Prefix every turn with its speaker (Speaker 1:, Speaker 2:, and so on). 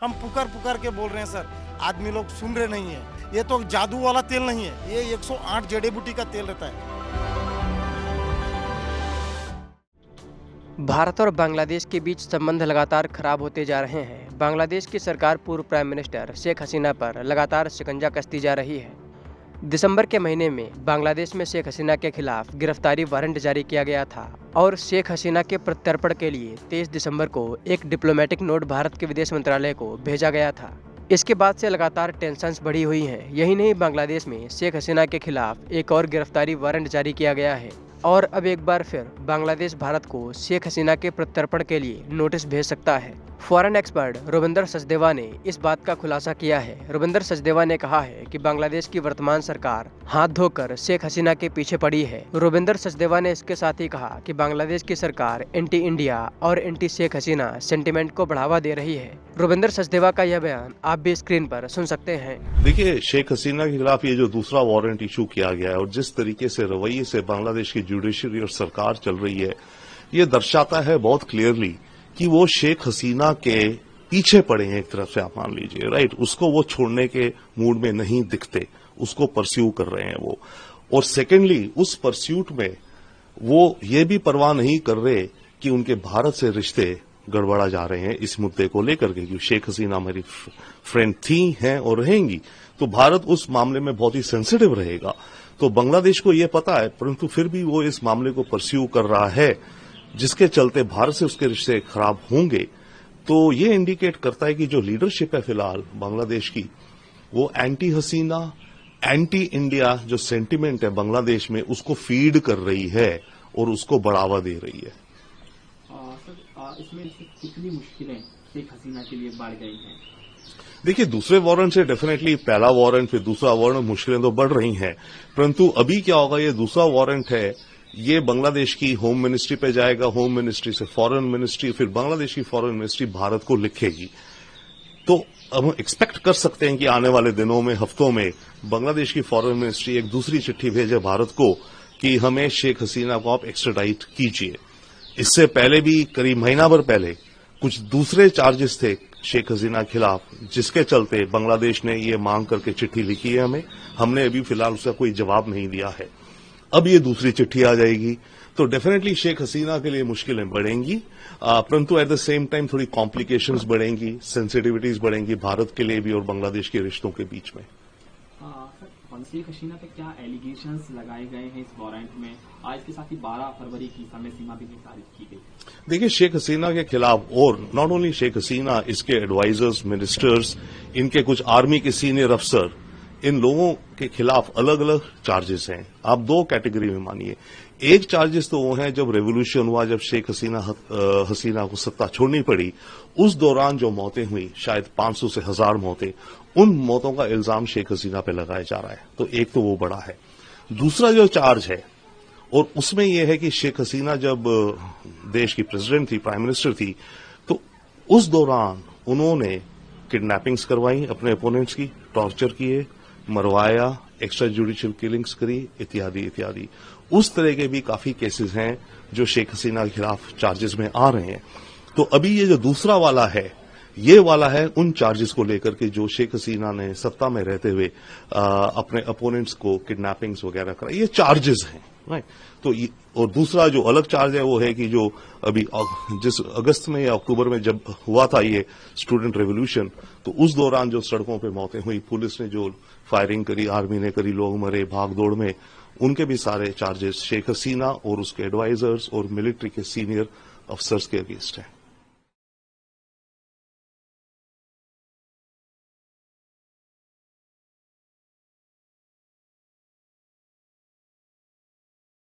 Speaker 1: हम पुकार पुकार के बोल रहे हैं सर, आदमी लोग सुन रहे नहीं है। ये तो जादू वाला तेल नहीं है, ये 108 जड़ी बूटी का तेल रहता है।
Speaker 2: भारत और बांग्लादेश के बीच संबंध लगातार खराब होते जा रहे हैं। बांग्लादेश की सरकार पूर्व प्राइम मिनिस्टर शेख हसीना पर लगातार शिकंजा कसती जा रही है। दिसंबर के महीने में बांग्लादेश में शेख हसीना के खिलाफ गिरफ्तारी वारंट जारी किया गया था और शेख हसीना के प्रत्यर्पण के लिए 23 दिसंबर को एक डिप्लोमेटिक नोट भारत के विदेश मंत्रालय को भेजा गया था। इसके बाद से लगातार टेंशन्स बढ़ी हुई हैं। यही नहीं, बांग्लादेश में शेख हसीना के खिलाफ एक और गिरफ्तारी वारंट जारी किया गया है और अब एक बार फिर बांग्लादेश भारत को शेख हसीना के प्रत्यर्पण के लिए नोटिस भेज सकता है। फॉरेन एक्सपर्ट रुबिंदर सचदेवा ने इस बात का खुलासा किया है। रुबिंदर सचदेवा ने कहा है कि बांग्लादेश की वर्तमान सरकार हाथ धोकर शेख हसीना के पीछे पड़ी है। रुबिंदर सचदेवा ने इसके साथ ही कहा कि बांग्लादेश की सरकार एंटी इंडिया और एंटी शेख हसीना सेंटिमेंट को बढ़ावा दे रही है। रुबिंदर सचदेवा का यह बयान आप भी स्क्रीन पर सुन सकते हैं।
Speaker 3: देखिए, शेख हसीना के खिलाफ ये जो दूसरा वारंट इशू किया गया है और जिस तरीके से रवैये से बांग्लादेश की जुडिशरी और सरकार चल रही है, ये दर्शाता है बहुत क्लियरली कि वो शेख हसीना के पीछे पड़े हैं। एक तरफ से आप मान लीजिए, राइट, उसको वो छोड़ने के मूड में नहीं दिखते, उसको परस्यू कर रहे हैं वो। और सेकेंडली, उस परस्यूट में वो ये भी परवाह नहीं कर रहे कि उनके भारत से रिश्ते गड़बड़ा जा रहे हैं इस मुद्दे को लेकर के, क्योंकि शेख हसीना हमारी फ्रेंड थी, हैं और रहेंगी, तो भारत उस मामले में बहुत ही सेंसिटिव रहेगा। तो बांग्लादेश को ये पता है, परंतु फिर भी वो इस मामले को परस्यू कर रहा है, जिसके चलते भारत से उसके रिश्ते खराब होंगे। तो ये इंडिकेट करता है कि जो लीडरशिप है फिलहाल बांग्लादेश की, वो एंटी हसीना, एंटी इंडिया जो सेंटिमेंट है बांग्लादेश में, उसको फीड कर रही है और उसको बढ़ावा दे रही है।
Speaker 4: सर, इसमें कितनी मुश्किलें शेख हसीना के लिए बढ़ गई हैं?
Speaker 3: देखिए, दूसरे वारंट से डेफिनेटली पहला वारंट फिर दूसरा वारंट, मुश्किलें तो बढ़ रही हैं, परंतु अभी क्या होगा, ये दूसरा वारंट है, ये बांग्लादेश की होम मिनिस्ट्री पे जाएगा, होम मिनिस्ट्री से फॉरेन मिनिस्ट्री, फिर बांग्लादेश की फॉरेन मिनिस्ट्री भारत को लिखेगी। तो हम एक्सपेक्ट कर सकते हैं कि आने वाले दिनों में, हफ्तों में बांग्लादेश की फॉरेन मिनिस्ट्री एक दूसरी चिट्ठी भेजे भारत को कि हमें शेख हसीना को आप एक्स्ट्राडाइट कीजिए। इससे पहले भी करीब महीना भर पहले कुछ दूसरे चार्जेस थे शेख हसीना के खिलाफ, जिसके चलते बांग्लादेश ने ये मांग करके चिट्ठी लिखी है हमें। हमने अभी फिलहाल उसका कोई जवाब नहीं दिया है। अब ये दूसरी चिट्ठी आ जाएगी, तो डेफिनेटली शेख हसीना के लिए मुश्किलें बढ़ेंगी, परंतु एट द सेम टाइम थोड़ी कॉम्प्लिकेशंस बढ़ेंगी, सेंसिटिविटीज बढ़ेंगी भारत के लिए भी और बांग्लादेश के रिश्तों के बीच में।
Speaker 4: सर, शेख हसीना पे क्या एलिगेशंस लगाए गए हैं इस वारंट में? आज के साथ ही 12 फरवरी की समय सीमा भी निर्धारित की गई।
Speaker 3: देखिए, शेख हसीना के खिलाफ, और नॉट ओनली शेख हसीना, इसके एडवाइजर्स, मिनिस्टर्स, इनके कुछ आर्मी के सीनियर अफसर, इन लोगों के खिलाफ अलग अलग चार्जेस हैं। आप दो कैटेगरी में मानिए। एक चार्जेस तो वो हैं जब रेवोल्यूशन हुआ, जब शेख हसीना को सत्ता छोड़नी पड़ी, उस दौरान जो मौतें हुई, शायद 500 से 1000 मौतें, उन मौतों का इल्जाम शेख हसीना पे लगाया जा रहा है। तो एक तो वो बड़ा है। दूसरा जो चार्ज है, और उसमें यह है कि शेख हसीना जब देश की प्रेसिडेंट थी, प्राइम मिनिस्टर थी, तो उस दौरान उन्होंने किडनैपिंग्स करवाई अपने अपोनेंट्स की, टॉर्चर किए, मरवाया, एक्स्ट्रा जुडिशियल किलिंग्स करी, इत्यादि इत्यादि। उस तरह के भी काफी केसेस हैं जो शेख हसीना के खिलाफ चार्जेस में आ रहे हैं। तो अभी ये जो दूसरा वाला है, ये वाला है उन चार्जेस को लेकर के जो शेख हसीना ने सत्ता में रहते हुए अपने अपोनेंट्स को किडनैपिंग्स वगैरह कराई, ये चार्जेस हैं, राइट। तो और दूसरा जो अलग चार्ज है वो है कि जो अभी जिस अगस्त में या अक्टूबर में जब हुआ था ये स्टूडेंट रेवोल्यूशन, तो उस दौरान जो सड़कों पे मौतें हुई, पुलिस ने जो फायरिंग करी, आर्मी ने करी, लोग मरे भाग दौड़ में, उनके भी सारे चार्जेस शेख हसीना और उसके एडवाइजर्स और मिलिट्री के सीनियर अफसर्स के अगेंस्ट हैं।